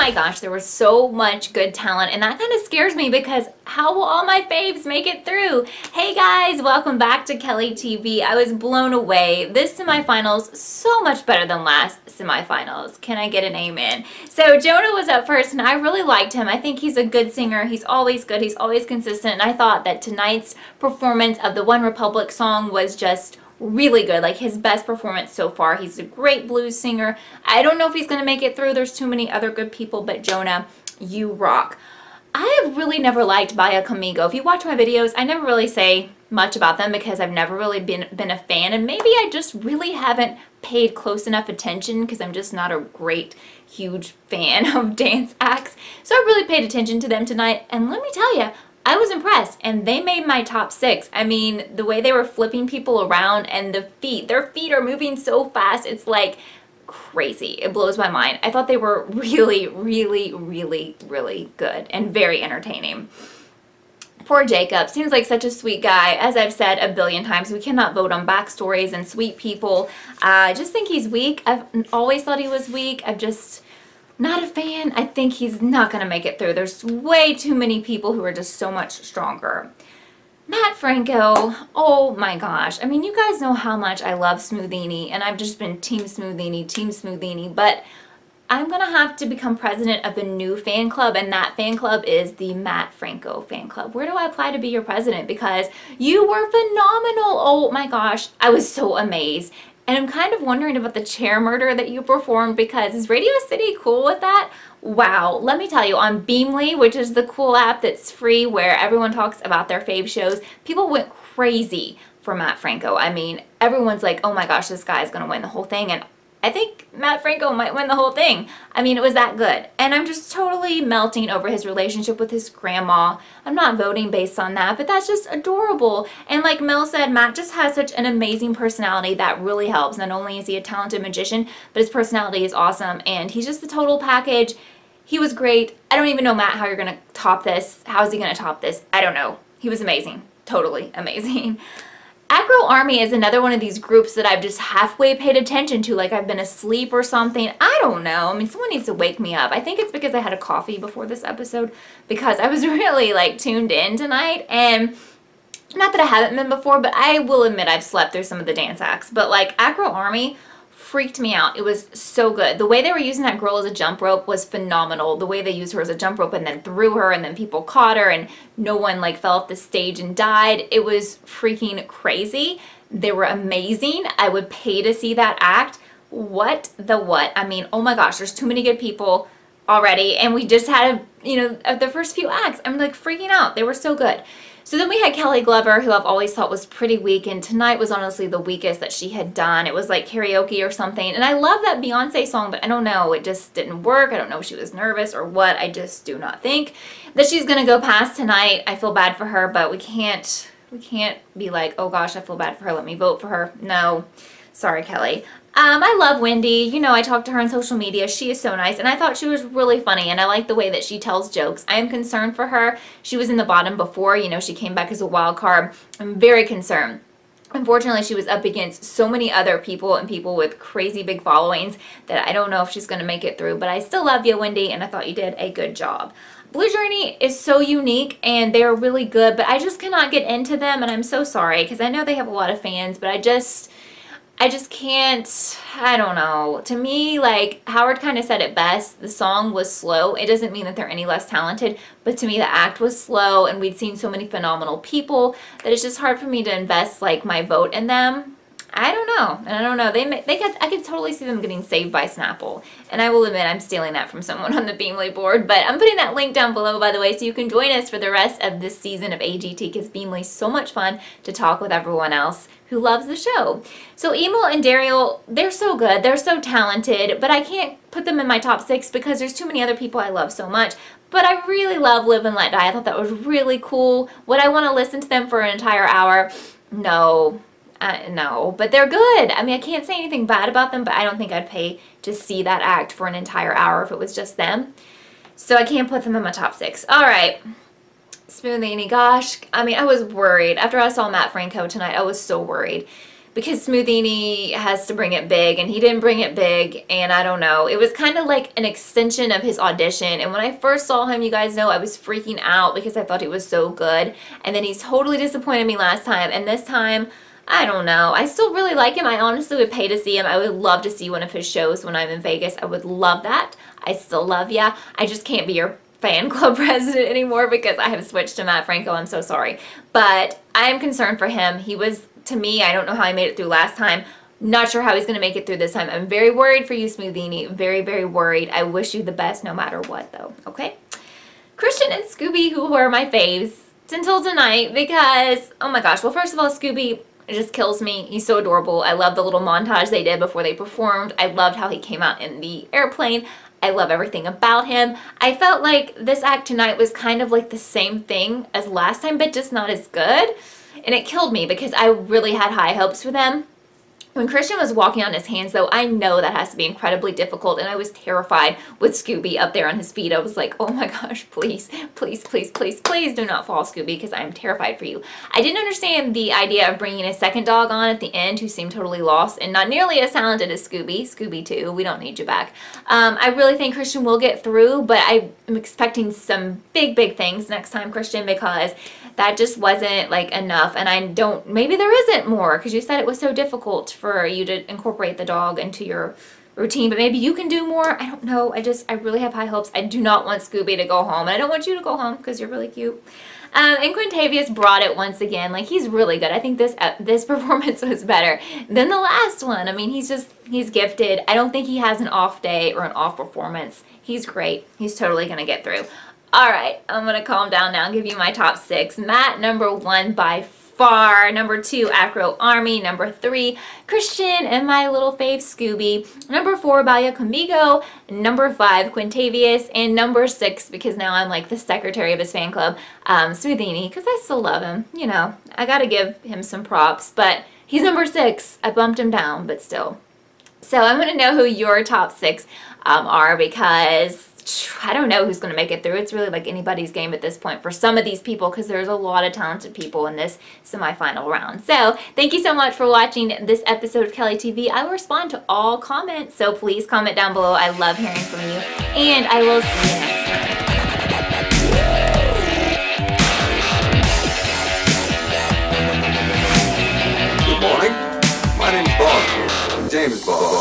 my gosh, there was so much good talent, and that kind of scares me because how will all my faves make it through? Hey guys, welcome back to Kellie TV. I was blown away. This semifinals so much better than last semifinals. Can I get an amen? So Jonah was up first, and I really liked him. I think he's a good singer. He's always good. He's always consistent, and I thought that tonight's performance of the One Republic song was just really good, like his best performance so far. He's a great blues singer. I don't know if he's gonna make it through. There's too many other good people, but Jonah, you rock. I have really never liked Baya Conmigo. If you watch my videos, I never really say much about them because I've never really been a fan, and maybe I just really haven't paid close enough attention because I'm just not a great huge fan of dance acts. So I really paid attention to them tonight, and let me tell you, I was impressed, and they made my top 6. I mean, the way they were flipping people around, and their feet are moving so fast, it's like crazy. It blows my mind. I thought they were really, really, really, really good and very entertaining. Poor Jacob. Seems like such a sweet guy. As I've said a billion times, we cannot vote on backstories and sweet people. I just think he's weak. I've always thought he was weak. I've just not a fan. I think he's not going to make it through. There's way too many people who are just so much stronger. Matt Franco, oh my gosh. I mean, you guys know how much I love Smoothini, and I've just been Team Smoothini, but I'm going to have to become president of a new fan club, and that fan club is the Matt Franco fan club. Where do I apply to be your president? Because you were phenomenal. Oh my gosh. I was so amazed. And I'm kind of wondering about the chair murder that you performed, because is Radio City cool with that? Wow. Let me tell you, on Beamly, which is the cool app that's free where everyone talks about their fave shows, people went crazy for Matt Franco. I mean, everyone's like, oh my gosh, this guy's going to win the whole thing. And I think Matt Franco might win the whole thing. I mean, it was that good. And I'm just totally melting over his relationship with his grandma. I'm not voting based on that, but that's just adorable. And like Mel said, Matt just has such an amazing personality that really helps. Not only is he a talented magician, but his personality is awesome. And he's just the total package. He was great. I don't even know, Matt, how you're going to top this. How is he going to top this? I don't know. He was amazing. Totally amazing. Acro Army is another one of these groups that I've just halfway paid attention to, like I've been asleep or something. I don't know. I mean, someone needs to wake me up. I think it's because I had a coffee before this episode, because I was really like tuned in tonight, and not that I haven't been before, but I will admit I've slept through some of the dance acts. But like Acro Army freaked me out. It was so good. The way they were using that girl as a jump rope was phenomenal. The way they used her as a jump rope and then threw her, and then people caught her and no one like fell off the stage and died. It was freaking crazy. They were amazing. I would pay to see that act. What the what? I mean, oh my gosh, there's too many good people already, and we just had, the first few acts. I'm like freaking out. They were so good. So then we had Kelly Glover, who I've always thought was pretty weak, and tonight was honestly the weakest that she had done. It was like karaoke or something, and I love that Beyonce song, but I don't know, it just didn't work. I don't know if she was nervous or what. I just do not think that she's gonna go past tonight. I feel bad for her, but we can't be like, oh gosh, I feel bad for her, let me vote for her. No, sorry, Kelly. I love Wendy. I talked to her on social media. She is so nice, and I thought she was really funny, and I like the way that she tells jokes. I am concerned for her. She was in the bottom before. She came back as a wild card. I'm very concerned. Unfortunately, she was up against so many other people and people with crazy big followings that I don't know if she's going to make it through, but I still love you, Wendy, and I thought you did a good job. Blue Journey is so unique, and they're really good, but I just cannot get into them, and I'm so sorry because I know they have a lot of fans, but I just can't. I don't know. To me, like Howard kind of said it best, the song was slow. It doesn't mean that they're any less talented, but to me the act was slow, and we'd seen so many phenomenal people that it's just hard for me to invest like my vote in them. I don't know. And I don't know. I could totally see them getting saved by Snapple. And I will admit I'm stealing that from someone on the Beamly board. But I'm putting that link down below, by the way, so you can join us for the rest of this season of AGT, because Beamly's so much fun to talk with everyone else who loves the show. So Emil and Daryl, they're so good. They're so talented. But I can't put them in my top 6 because there's too many other people I love so much. But I really love Live and Let Die. I thought that was really cool. Would I want to listen to them for an entire hour? No. No, but they're good. I mean, I can't say anything bad about them, but I don't think I'd pay to see that act for an entire hour if it was just them. So I can't put them in my top 6. All right. Smoothini, gosh. I mean, I was worried. After I saw Matt Franco tonight, I was so worried. because Smoothini has to bring it big, and he didn't bring it big, and I don't know. It was kind of like an extension of his audition, and when I first saw him, you guys know, I was freaking out because I thought he was so good, and then he totally disappointed me last time, and this time, I don't know. I still really like him. I honestly would pay to see him. I would love to see one of his shows when I'm in Vegas. I would love that. I still love ya. I just can't be your fan club president anymore because I have switched to Matt Franco. I'm so sorry. But I am concerned for him. He was, to me, I don't know how he made it through last time. Not sure how he's going to make it through this time. I'm very worried for you, Smoothini. Very, very worried. I wish you the best no matter what, though. Okay? Christian and Scooby, who were my faves until tonight because, oh my gosh. Well, first of all, Scooby, it just kills me. He's so adorable. I love the little montage they did before they performed. I loved how he came out in the airplane. I love everything about him. I felt like this act tonight was kind of like the same thing as last time, but just not as good. And it killed me because I really had high hopes for them. When Christian was walking on his hands, though, I know that has to be incredibly difficult, and I was terrified with Scooby up there on his feet. I was like, oh my gosh, please, please, please, please, please do not fall, Scooby, because I'm terrified for you. I didn't understand the idea of bringing a second dog on at the end who seemed totally lost and not nearly as talented as Scooby. Scooby, too. We don't need you back. I really think Christian will get through, but I am expecting some big, big things next time, Christian, because that just wasn't like enough, and I don't, maybe there isn't more because you said it was so difficult for you to incorporate the dog into your routine, but maybe you can do more. I don't know. I really have high hopes. I do not want Scooby to go home, and I don't want you to go home because you're really cute. And Quintavious brought it once again. Like, he's really good. I think this performance was better than the last one. I mean, he's gifted. I don't think he has an off day or an off performance. He's great. He's totally going to get through. All right, I'm going to calm down now and give you my top 6. Matt, number 1 by far. Number 2, Acro Army. Number 3, Christian and my little fave, Scooby. Number 4, Balia Conmigo. Number 5, Quintavious. And number 6, because now I'm like the secretary of his fan club, Smoothini, because I still love him. You know, I got to give him some props, but he's number 6. I bumped him down, but still. So I want to know who your top 6 are, because I don't know who's going to make it through. It's really like anybody's game at this point for some of these people because there's a lot of talented people in this semifinal round. So thank you so much for watching this episode of Kellie TV. I will respond to all comments, so please comment down below. I love hearing from you, and I will see you next time. Good morning. My name's Bob. James Bob.